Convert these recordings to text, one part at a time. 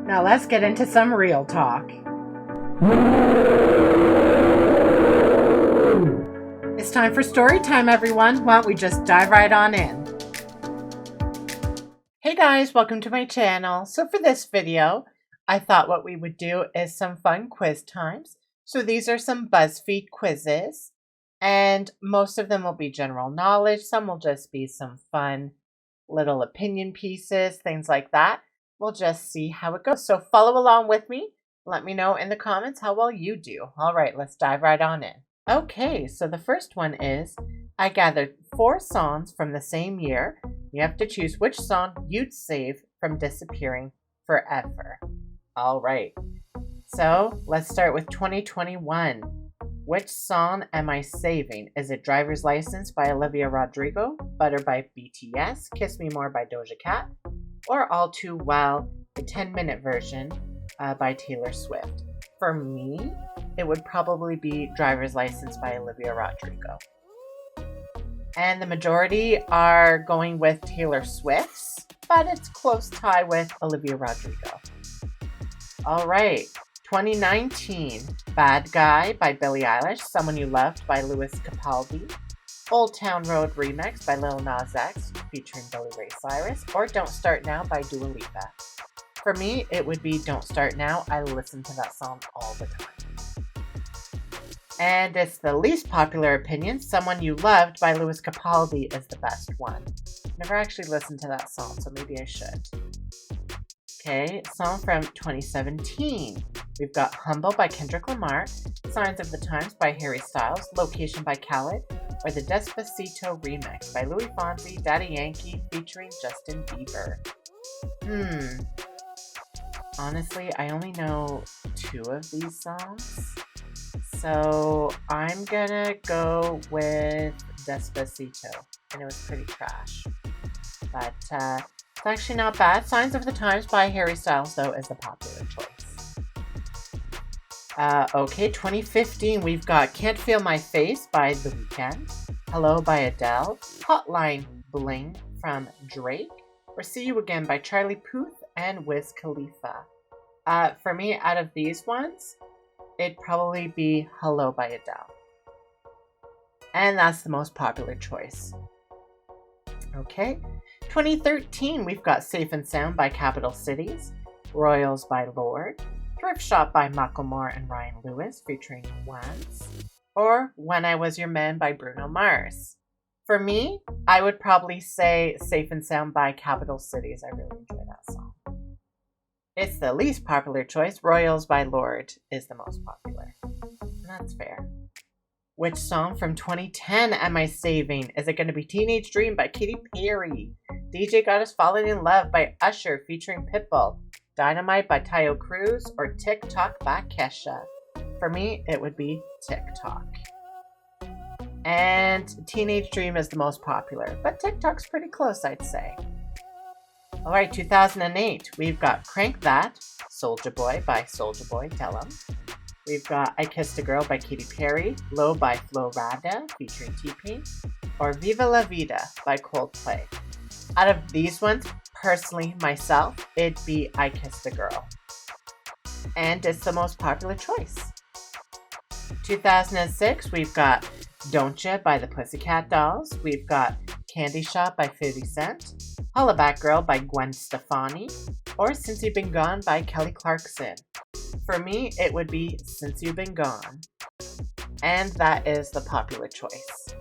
Now let's get into some real talk. It's time for story time, everyone. Why don't we just dive right on in? Hey guys, welcome to my channel. So for this video, I thought what we would do is some fun quiz times. So these are some BuzzFeed quizzes, and most of them will be general knowledge. Some will just be some fun little opinion pieces, things like that. We'll just see how it goes. So follow along with me. Let me know in the comments how well you do. All right, let's dive right on in. Okay, so the first one is, I gathered 4 songs from the same year. You have to choose which song you'd save from disappearing forever. All right, so let's start with 2021. Which song am I saving? Is it Driver's License by Olivia Rodrigo, Butter by BTS, Kiss Me More by Doja Cat, or All Too Well, the 10-minute version by Taylor Swift? For me, it would probably be Driver's License by Olivia Rodrigo. And the majority are going with Taylor Swift's, but it's close tie with Olivia Rodrigo. All right, 2019, Bad Guy by Billie Eilish, Someone You Loved by Lewis Capaldi, Old Town Road Remix by Lil Nas X featuring Billy Ray Cyrus, or Don't Start Now by Dua Lipa. For me, it would be Don't Start Now. I listen to that song all the time. And it's the least popular opinion, Someone You Loved by Lewis Capaldi is the best one. Never actually listened to that song, so maybe I should. Okay, song from 2017. We've got Humble by Kendrick Lamar, Signs of the Times by Harry Styles, Location by Khaled, or the Despacito remix by Louis Fonsi, Daddy Yankee featuring Justin Bieber. Honestly, I only know 2 of these songs, so I'm gonna go with Despacito, and it was pretty trash. But it's actually not bad. Signs of the Times by Harry Styles, though, is the popular choice. Okay, 2015, we've got Can't Feel My Face by The Weeknd, Hello by Adele, Hotline Bling from Drake, or See You Again by Charlie Puth and Wiz Khalifa. For me, out of these ones, it'd probably be Hello by Adele. And that's the most popular choice. Okay, 2013, we've got Safe and Sound by Capital Cities, Royals by Lorde, Thrift Shop by Macklemore and Ryan Lewis featuring Once, or When I Was Your Man by Bruno Mars. For me, I would probably say Safe and Sound by Capital Cities. I really enjoy that song. It's the least popular choice. Royals by Lorde is the most popular. And that's fair. Which song from 2010 am I saving? Is it going to be Teenage Dream by Katy Perry, DJ Got Us Falling in Love by Usher featuring Pitbull, Dynamite by Tayo Cruz, or TikTok by Kesha? For me, it would be TikTok. And Teenage Dream is the most popular, but TikTok's pretty close, I'd say. All right, 2008, we've got Crank That, Soulja Boy by Soulja Boy, Tell 'Em. We've got I Kissed a Girl by Katy Perry, Low by Flo Rida featuring T-Pain, or Viva La Vida by Coldplay. Out of these ones, personally, myself, it'd be I Kissed a Girl. And it's the most popular choice. 2006, we've got Don't Ya by the Pussycat Dolls. We've got Candy Shop by 50 Cent, Hollaback Girl by Gwen Stefani, or Since You've Been Gone by Kelly Clarkson. For me, it would be Since You've Been Gone. And that is the popular choice.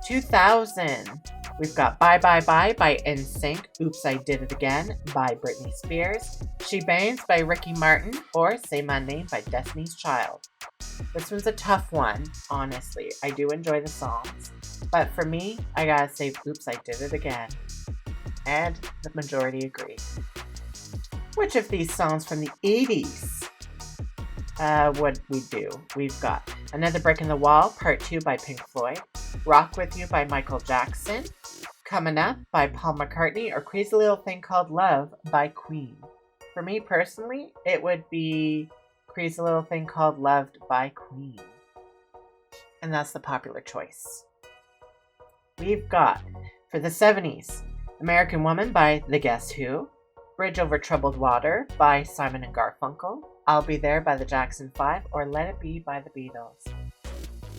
2000, we've got Bye Bye Bye by NSYNC, Oops I Did It Again by Britney Spears, She Bangs by Ricky Martin, or Say My Name by Destiny's Child. This one's a tough one, honestly. I do enjoy the songs, but for me, I gotta say Oops I Did It Again. And the majority agree. Which of these songs from the 80s would we do? We've got Another Brick in the Wall, Part 2 by Pink Floyd, Rock With You by Michael Jackson, Coming Up by Paul McCartney, or Crazy Little Thing Called Love by Queen. For me personally, it would be Crazy Little Thing Called Love by Queen. And that's the popular choice. We've got, for the 70s, American Woman by The Guess Who, Bridge Over Troubled Water by Simon and Garfunkel, I'll Be There by the Jackson 5, or Let It Be by the Beatles.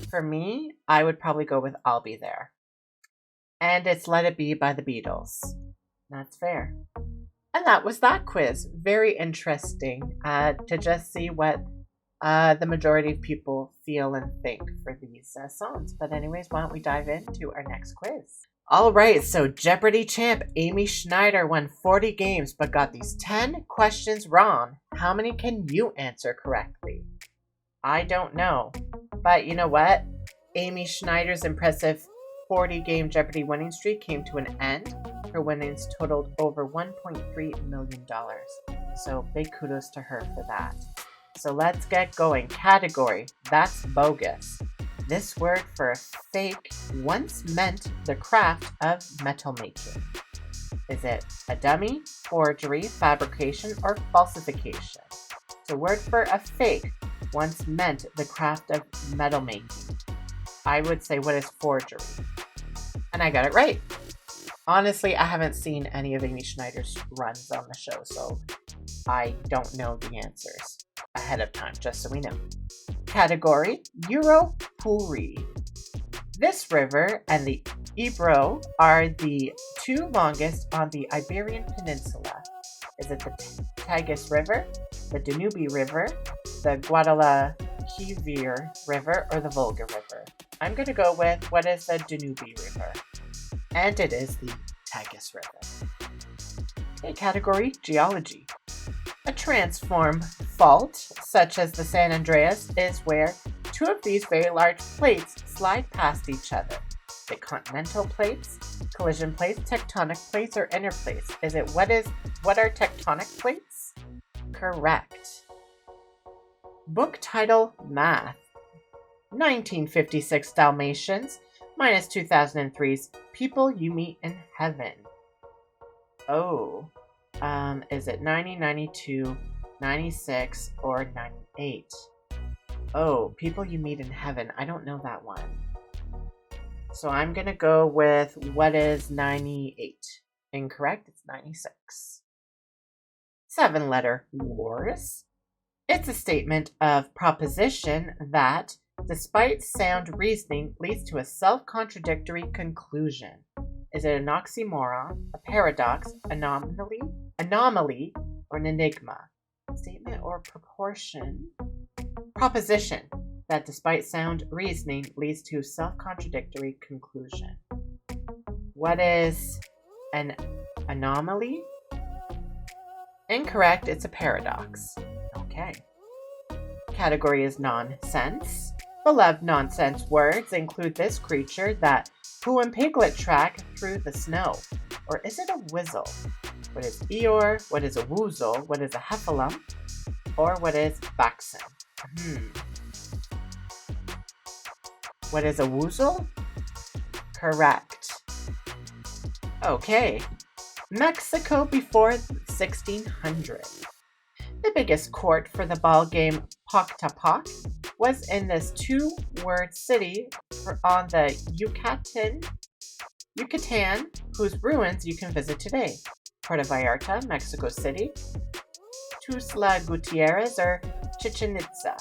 For me, I would probably go with I'll Be There. And it's Let It Be by the Beatles. That's fair. And that was that quiz. Very interesting to just see what the majority of people feel and think for these songs. But anyways, why don't we dive into our next quiz? All right, so Jeopardy champ Amy Schneider won 40 games but got these 10 questions wrong. How many can you answer correctly? I don't know. But you know what? Amy Schneider's impressive 40-game Jeopardy winning streak came to an end. Her winnings totaled over $1.3 million. So big kudos to her for that. So let's get going. Category, that's bogus. This word for fake once meant the craft of metal making. Is it a dummy, forgery, fabrication, or falsification? So word for a fake once meant the craft of metal making. I would say, what is forgery? And I got it right. Honestly, I haven't seen any of Amy Schneider's runs on the show, so I don't know the answers ahead of time, just so we know. Category, Euro-Puri. This river and the Ebro are the two longest on the Iberian Peninsula. Is it the Tagus River, the Danube River, the Guadalquivir River, or the Volga River? I'm going to go with what is the Danube River. And it is the Tagus River. Okay, category, Geology. A transform fault, such as the San Andreas, is where two of these very large plates slide past each other. The continental plates, collision plates, tectonic plates, or inner plates. What are tectonic plates? Correct. Book title, Math. 1956 Dalmatians minus 2003's People You Meet in Heaven. Oh. Is it 90, 92, 96, or 98? Oh, People You Meet in Heaven. I don't know that one. So I'm going to go with what is 98. Incorrect. It's 96. 7-letter wars. It's a statement of proposition that, despite sound reasoning, leads to a self-contradictory conclusion. Is it an oxymoron, a paradox, anomaly, or an enigma? Statement or proportion? Proposition that, despite sound reasoning, leads to self-contradictory conclusion. What is an anomaly? Incorrect, it's a paradox. Okay. Category is nonsense. Beloved nonsense words include this creature that Pooh and Piglet track through the snow. Or is it a whizzle? What is Eeyore? What is a woozle? What is a heffalump? Or what is Baxen? What is a woozle? Correct. Okay. Mexico before 1600. The biggest court for the ball game Poctapoc was in this two-word city on the Yucatan, whose ruins you can visit today. Puerto Vallarta, Mexico City, Tuxtla Gutierrez, or Chichen Itza.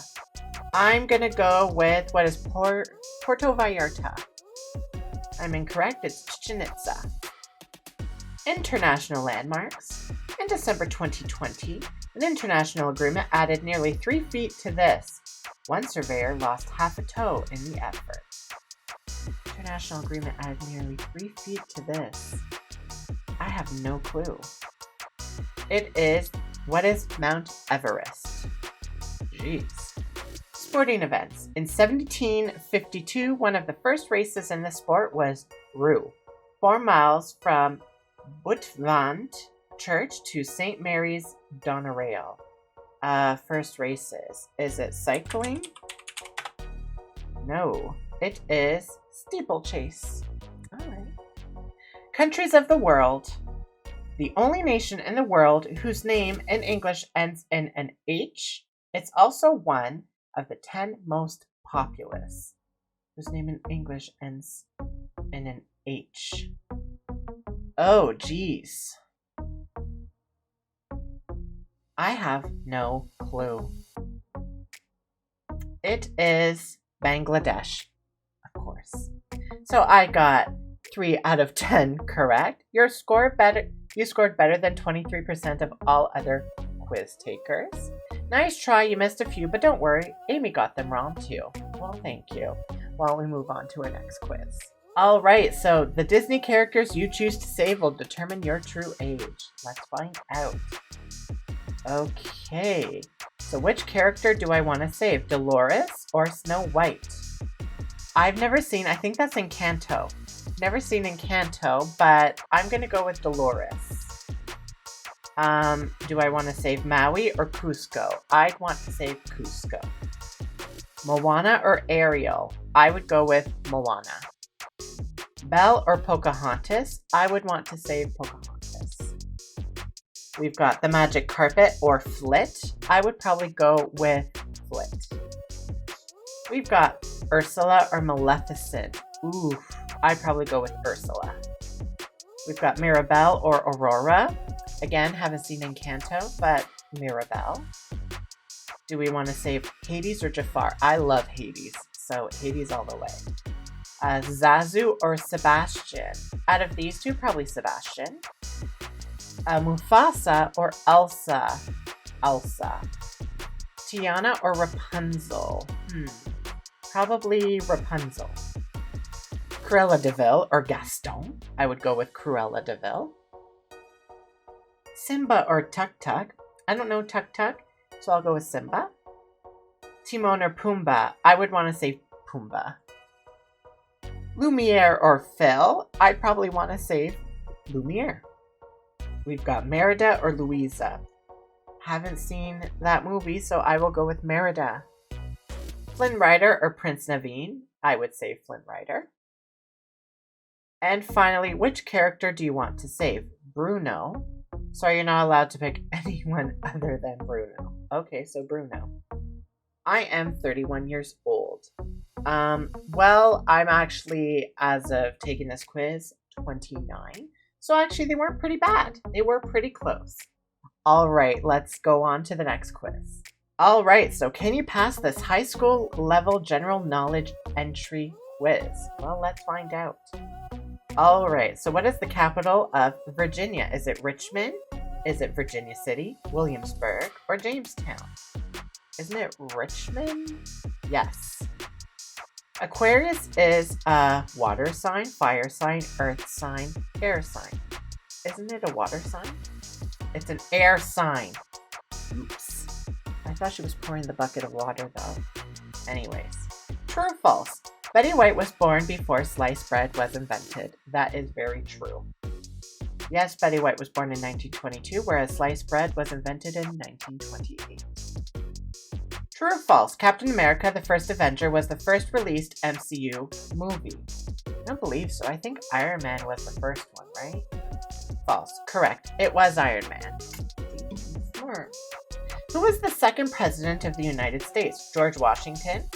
I'm going to go with what is Puerto Vallarta. I'm incorrect, it's Chichen Itza. International landmarks. In December 2020, an international agreement added nearly 3 feet to this. One surveyor lost half a toe in the effort. International agreement added nearly 3 feet to this. I have no clue. What is Mount Everest? Jeez. Sporting events. In 1752, one of the first races in the sport was Roo, 4 miles from Butvant Church to St. Mary's Donorail. First races. Is it cycling? No, it is steeplechase. All right. Countries of the world. The only nation in the world whose name in English ends in an H. It's also one of the 10 most populous, whose name in English ends in an H. Oh, geez. I have no clue. It is Bangladesh, of course. So I got 3 out of 10 correct. You scored better than 23% of all other quiz takers. Nice try, you missed a few, but don't worry, Amy got them wrong too. Well, thank you. While we move on to our next quiz. All right, so the Disney characters you choose to save will determine your true age. Let's find out. Okay, so which character do I want to save, Dolores or Snow White? I've never seen, I think that's Encanto. Never seen Encanto, but I'm going to go with Dolores. Do I want to save Maui or Cusco? I'd want to save Cusco. Moana or Ariel? I would go with Moana. Belle or Pocahontas? I would want to save Pocahontas. We've got the Magic Carpet or Flit. I would probably go with Flit. We've got Ursula or Maleficent. Ooh, I'd probably go with Ursula. We've got Mirabelle or Aurora. Again, haven't seen Encanto, but Mirabelle. Do we want to save Hades or Jafar? I love Hades, so Hades all the way. Zazu or Sebastian? Out of these two, probably Sebastian. Mufasa or Elsa? Elsa. Tiana or Rapunzel? Probably Rapunzel. Cruella de Vil or Gaston? I would go with Cruella de Vil. Simba or Tuk Tuk? I don't know Tuk Tuk, so I'll go with Simba. Timon or Pumbaa? I would want to say Pumbaa. Lumiere or Phil? I'd probably want to save Lumiere. We've got Merida or Louisa. Haven't seen that movie, so I will go with Merida. Flynn Rider or Prince Naveen? I would save Flynn Rider. And finally, which character do you want to save? Bruno. Sorry, you're not allowed to pick anyone other than Bruno. Okay, so Bruno. I am 31 years old. Well, I'm actually, as of taking this quiz, 29. So actually, they weren't pretty bad. They were pretty close. All right, let's go on to the next quiz. All right, so can you pass this high school level general knowledge entry quiz? Well, let's find out. All right, so what is the capital of Virginia? Is it Richmond? Is it Virginia City, Williamsburg, or Jamestown? Isn't it Richmond? Yes. Aquarius is a water sign, fire sign, earth sign, air sign. Isn't it a water sign? It's an air sign. Oops. I thought she was pouring the bucket of water though. Anyways, true or false? Betty White was born before sliced bread was invented. That is very true. Yes, Betty White was born in 1922, whereas sliced bread was invented in 1928. True or false? Captain America, the First Avenger, was the first released MCU movie. I don't believe so. I think Iron Man was the first one, right? False. Correct. It was Iron Man. Smart. Who was the second president of the United States? George Washington?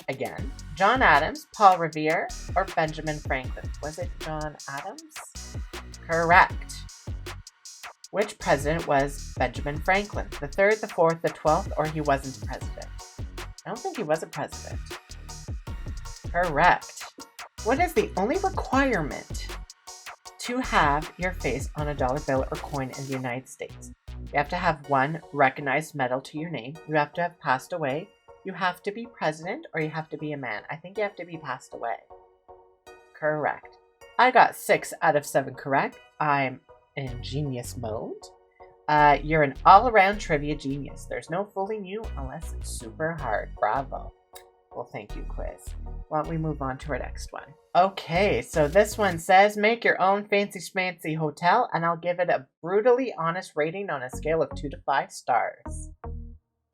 Again. John Adams, Paul Revere, or Benjamin Franklin? Was it John Adams? Correct. Which president was Benjamin Franklin? The 3rd, the 4th, the 12th, or he wasn't president? I don't think he was a president. Correct. What is the only requirement to have your face on a dollar bill or coin in the United States? You have to have one recognized medal to your name. You have to have passed away. You have to be president, or you have to be a man. I think you have to be passed away. Correct. I got 6 out of 7 correct. I'm in genius mode. You're an all-around trivia genius. There's no fooling you unless it's super hard. Bravo. Well, thank you, quiz. Why don't we move on to our next one? Okay, so this one says, make your own fancy schmancy hotel, and I'll give it a brutally honest rating on a scale of 2 to 5 stars.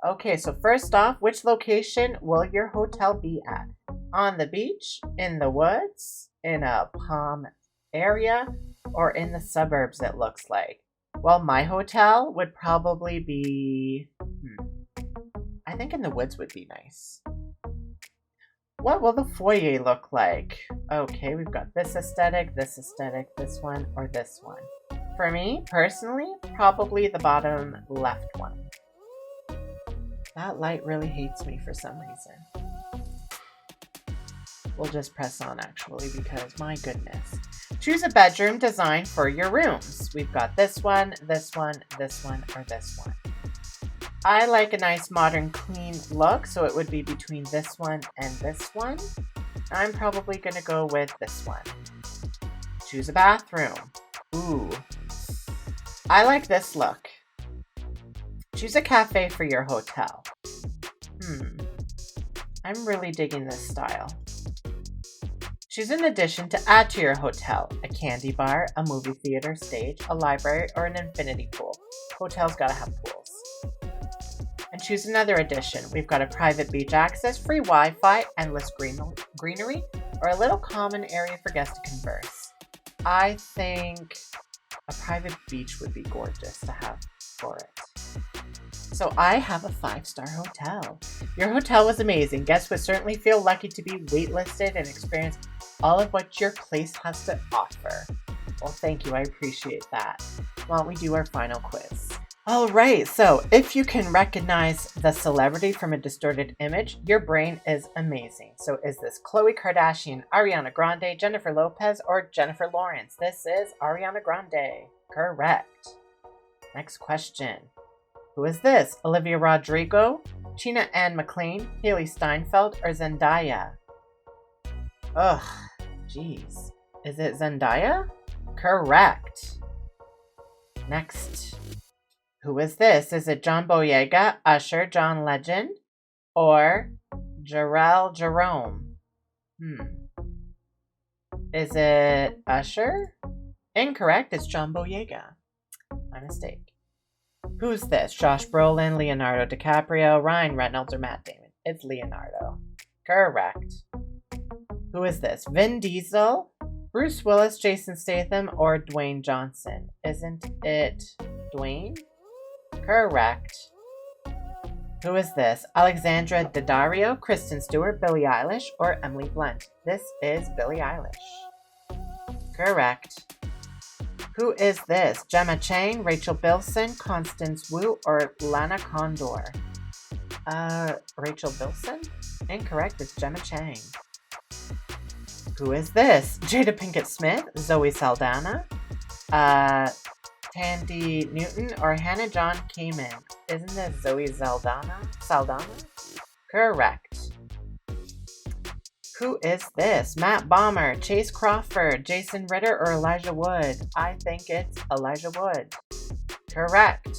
Okay, so first off, which location will your hotel be at? On the beach, in the woods, in a palm area, or in the suburbs, it looks like? Well, my hotel would probably be, I think in the woods would be nice. What will the foyer look like? Okay, we've got this aesthetic, this one, or this one. For me, personally, probably the bottom left one. That light really hates me for some reason. We'll just press on actually because my goodness. Choose a bedroom design for your rooms. We've got this one, this one, this one, or this one. I like a nice modern clean look, so it would be between this one and this one. I'm probably going to go with this one. Choose a bathroom. Ooh. I like this look. Choose a cafe for your hotel. I'm really digging this style. Choose an addition to add to your hotel. A candy bar, a movie theater, stage, a library, or an infinity pool. Hotels gotta have pools. And choose another addition. We've got a private beach access, free Wi-Fi, endless greenery, or a little common area for guests to converse. I think a private beach would be gorgeous to have for it. So I have a 5-star hotel. Your hotel was amazing. Guests would certainly feel lucky to be waitlisted and experience all of what your place has to offer. Well, thank you. I appreciate that. Why don't we do our final quiz? All right. So if you can recognize the celebrity from a distorted image, your brain is amazing. So is this Khloe Kardashian, Ariana Grande, Jennifer Lopez, or Jennifer Lawrence? This is Ariana Grande. Correct. Next question. Who is this? Olivia Rodrigo, Tina Ann McClain, Haley Steinfeld, or Zendaya? Ugh, jeez. Is it Zendaya? Correct. Next. Who is this? Is it John Boyega, Usher, John Legend, or Jarrell Jerome? Is it Usher? Incorrect. It's John Boyega. My mistake. Who's this? Josh Brolin, Leonardo DiCaprio, Ryan Reynolds, or Matt Damon? It's Leonardo. Correct. Who is this? Vin Diesel, Bruce Willis, Jason Statham, or Dwayne Johnson? Isn't it Dwayne? Correct. Who is this? Alexandra Daddario, Kristen Stewart, Billie Eilish, or Emily Blunt? This is Billie Eilish. Correct. Who is this? Gemma Chang, Rachel Bilson, Constance Wu, or Lana Condor? Rachel Bilson? Incorrect. It's Gemma Chang. Who is this? Jada Pinkett Smith, Zoe Saldana, Tandy Newton, or Hannah John Kamen? Isn't this Zoe Saldana? Correct. Who is this? Matt Bomer, Chase Crawford, Jason Ritter, or Elijah Wood? I think it's Elijah Wood. Correct.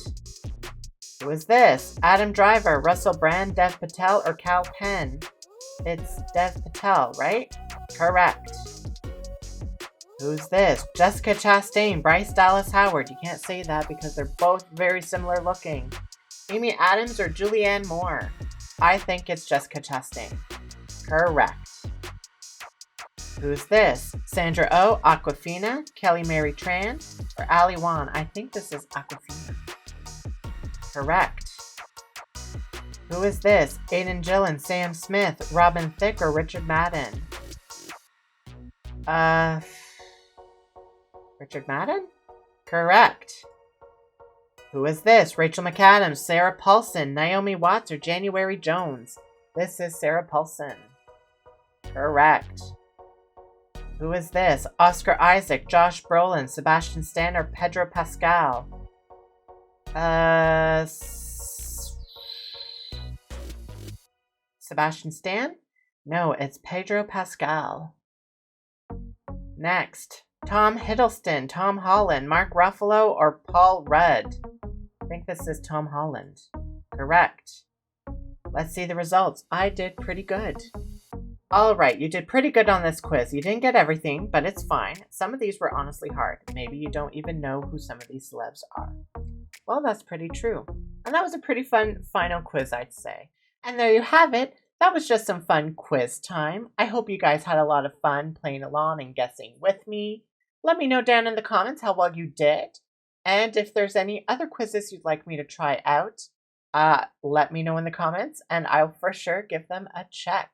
Who is this? Adam Driver, Russell Brand, Dev Patel, or Cal Penn? It's Dev Patel, right? Correct. Who's this? Jessica Chastain, Bryce Dallas Howard. You can't say that because they're both very similar looking. Amy Adams or Julianne Moore? I think it's Jessica Chastain. Correct. Who's this? Sandra Oh, Awkwafina, Kelly Mary Tran, or Ali Wan? I think this is Awkwafina. Correct. Who is this? Aidan Gillen, Sam Smith, Robin Thicke, or Richard Madden? Richard Madden? Correct. Who is this? Rachel McAdams, Sarah Paulson, Naomi Watts, or January Jones? This is Sarah Paulson. Correct. Who is this? Oscar Isaac, Josh Brolin, Sebastian Stan, or Pedro Pascal? Sebastian Stan? No, it's Pedro Pascal. Next. Tom Hiddleston, Tom Holland, Mark Ruffalo, or Paul Rudd? I think this is Tom Holland. Correct. Let's see the results. I did pretty good. All right, you did pretty good on this quiz. You didn't get everything, but it's fine. Some of these were honestly hard. Maybe you don't even know who some of these celebs are. Well, that's pretty true. And that was a pretty fun final quiz, I'd say. And there you have it. That was just some fun quiz time. I hope you guys had a lot of fun playing along and guessing with me. Let me know down in the comments how well you did. And if there's any other quizzes you'd like me to try out, let me know in the comments and I'll for sure give them a check.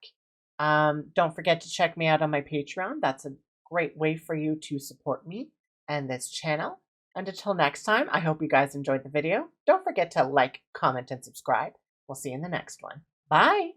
Don't forget to check me out on my Patreon. That's a great way for you to support me and this channel. And until next time, I hope you guys enjoyed the video. Don't forget to like, comment, and subscribe. We'll see you in the next one. Bye.